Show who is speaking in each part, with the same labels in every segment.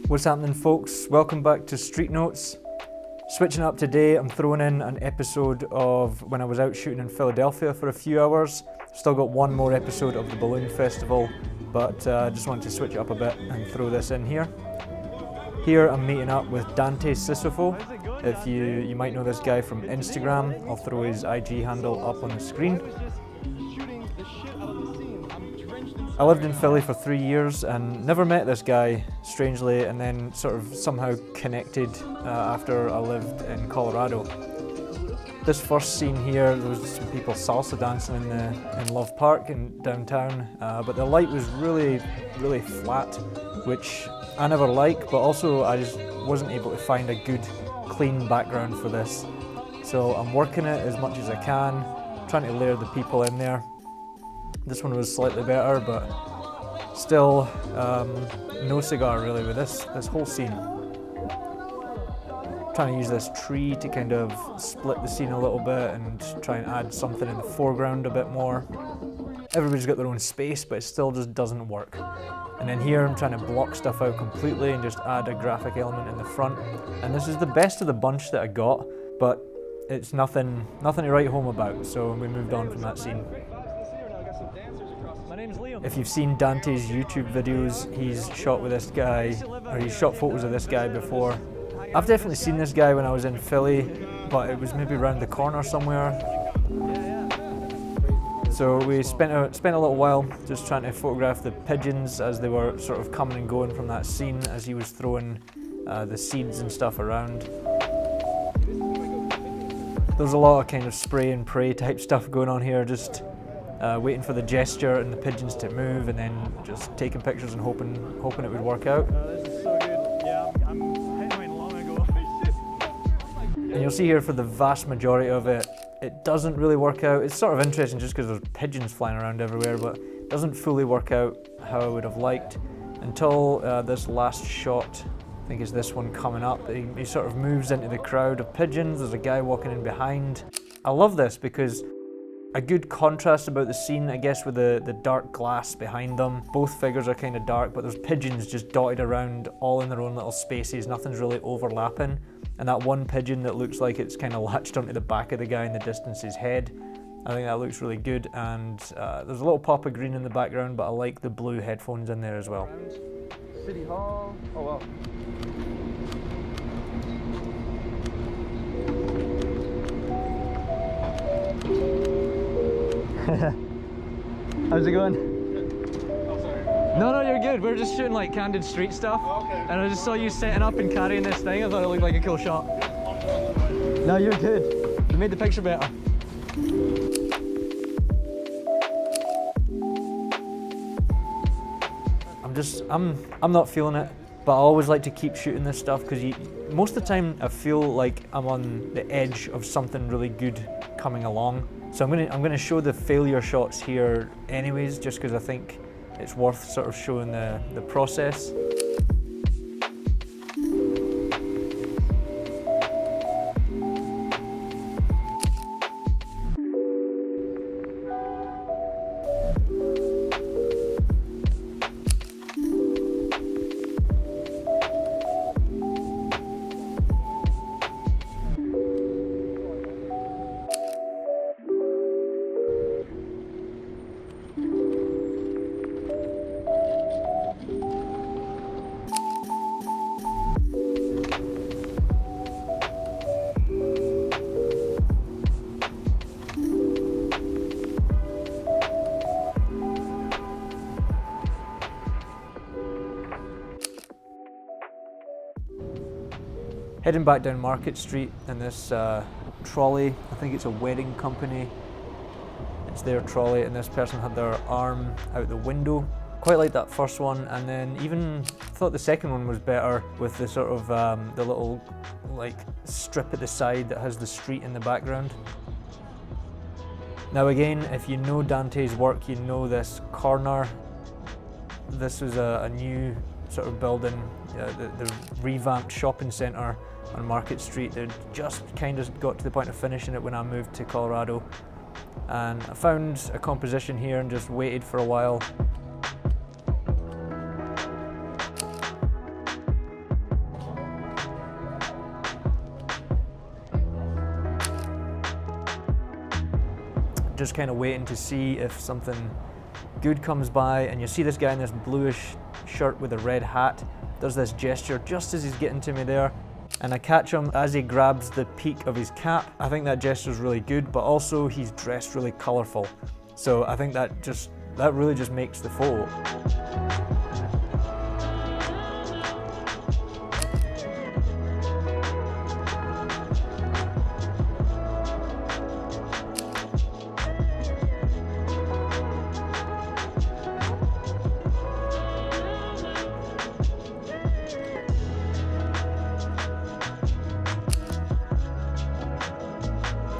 Speaker 1: What's happening, folks? Welcome back to Street Notes. Switching up today, I'm throwing in an episode of when I was out shooting in Philadelphia for a few hours. Still got one more episode of the Balloon Festival, but I just wanted to switch it up a bit and throw this in here. Here I'm meeting up with Dante Sissofo. If you might know this guy from Instagram, I'll throw his IG handle up on the screen. I lived in Philly for 3 years and never met this guy, strangely, and then sort of somehow connected after I lived in Colorado. This first scene here, there was some people salsa dancing in Love Park in downtown, but the light was really flat, which I never like, but also I just wasn't able to find a good, clean background for this. So I'm working it as much as I can, trying to layer the people in there. This one was slightly better, but still no cigar really with this whole scene. Trying to use this tree to kind of split the scene a little bit and try and add something in the foreground a bit more. Everybody's got their own space, but it still just doesn't work. And then here I'm trying to block stuff out completely and just add a graphic element in the front. And this is the best of the bunch that I got, but it's nothing to write home about, so we moved on from that scene. If you've seen Dante's YouTube videos, he's shot with this guy, or he's shot photos of this guy before. I've definitely seen this guy when I was in Philly, but it was maybe around the corner somewhere. So we spent a little while just trying to photograph the pigeons as they were sort of coming and going from that scene as he was throwing the seeds and stuff around. There's a lot of kind of spray and pray type stuff going on here, just waiting for the gesture and the pigeons to move, and then just taking pictures and hoping it would work out.
Speaker 2: This is so good. Yeah, I'm heading long ago.
Speaker 1: And you'll see here for the vast majority of it, it doesn't really work out. It's sort of interesting just because there's pigeons flying around everywhere, but it doesn't fully work out how I would have liked until this last shot. I think it's this one coming up. He sort of moves into the crowd of pigeons. There's a guy walking in behind. I love this because a good contrast about the scene, I guess, with the dark glass behind them. Both figures are kind of dark, but there's pigeons just dotted around, all in their own little spaces. Nothing's really overlapping. And that one pigeon that looks like it's kind of latched onto the back of the guy in the distance, his head. I think that looks really good. And there's a little pop of green in the background, but I like the blue headphones in there as well.
Speaker 2: City Hall. Oh wow.
Speaker 1: How's it going?
Speaker 2: Oh, sorry.
Speaker 1: No, you're good. We're just shooting like candid street stuff.
Speaker 2: Oh, okay.
Speaker 1: And I just saw you setting up and carrying this thing. I thought it looked like a cool shot. No, you're good. You made the picture better. I'm not feeling it, but I always like to keep shooting this stuff because most of the time I feel like I'm on the edge of something really good coming along. So I'm gonna show the failure shots here anyways, just because I think it's worth sort of showing the process. Heading back down Market Street in this trolley. I think it's a wedding company. It's their trolley, and this person had their arm out the window. Quite like that first one, and then even thought the second one was better with the sort of the little like strip at the side that has the street in the background. Now again, if you know Dante's work, you know this corner. This was a new sort of building, the revamped shopping centre on Market Street. They just kind of got to the point of finishing it when I moved to Colorado, and I found a composition here and just waited for a while. just kind of waiting to see if something good comes by, and you see this guy in this bluish shirt with a red hat does this gesture just as he's getting to me there, and I catch him as he grabs the peak of his cap. I think that gesture is really good, but also he's dressed really colourful, so I think that really just makes the photo.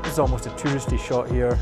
Speaker 1: It's almost a touristy shot here.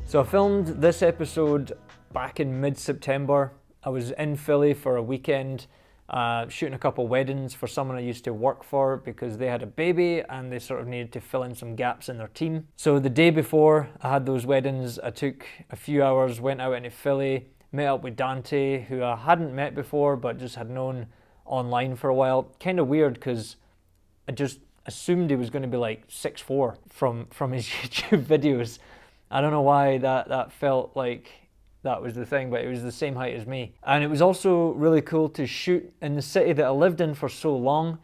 Speaker 1: So I filmed this episode back in mid-September. I was in Philly for a weekend, shooting a couple weddings for someone I used to work for because they had a baby and they sort of needed to fill in some gaps in their team. So the day before I had those weddings, I took a few hours, went out into Philly, met up with Dante, who I hadn't met before but just had known online for a while. Kind of weird because I just assumed he was going to be like 6'4" from his YouTube videos. I don't know why that felt like that was the thing, but it was the same height as me. And it was also really cool to shoot in the city that I lived in for so long,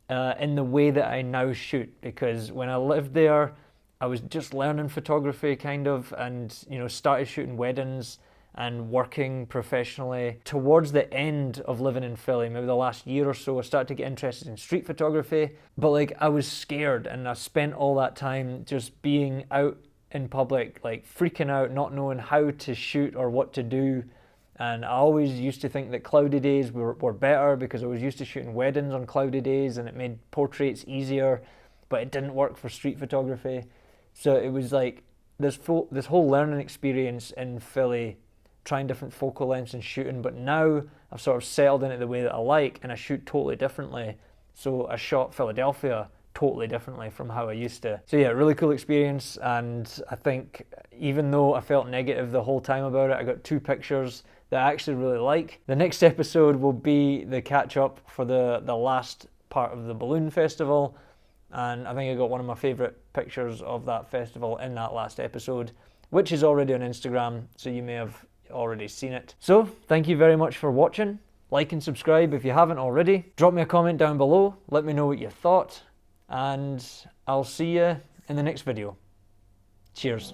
Speaker 1: in the way that I now shoot, because when I lived there, I was just learning photography kind of, and started shooting weddings and working professionally. Towards the end of living in Philly, maybe the last year or so, I started to get interested in street photography, but like I was scared, and I spent all that time just being out in public, like freaking out, not knowing how to shoot or what to do. And I always used to think that cloudy days were better because I was used to shooting weddings on cloudy days and it made portraits easier, but it didn't work for street photography. So it was like this whole learning experience in Philly, trying different focal lengths and shooting, but now I've sort of settled into the way that I like and I shoot totally differently. So I shot Philadelphia totally differently from how I used to. So yeah, really cool experience, and I think even though I felt negative the whole time about it, I got 2 pictures that I actually really like. The next episode will be the catch up for the last part of the balloon festival, and I think I got one of my favourite pictures of that festival in that last episode, which is already on Instagram, so you may have already seen it. So thank you very much for watching. Like and subscribe if you haven't already. Drop me a comment down below, let me know what you thought, and I'll see you in the next video. Cheers.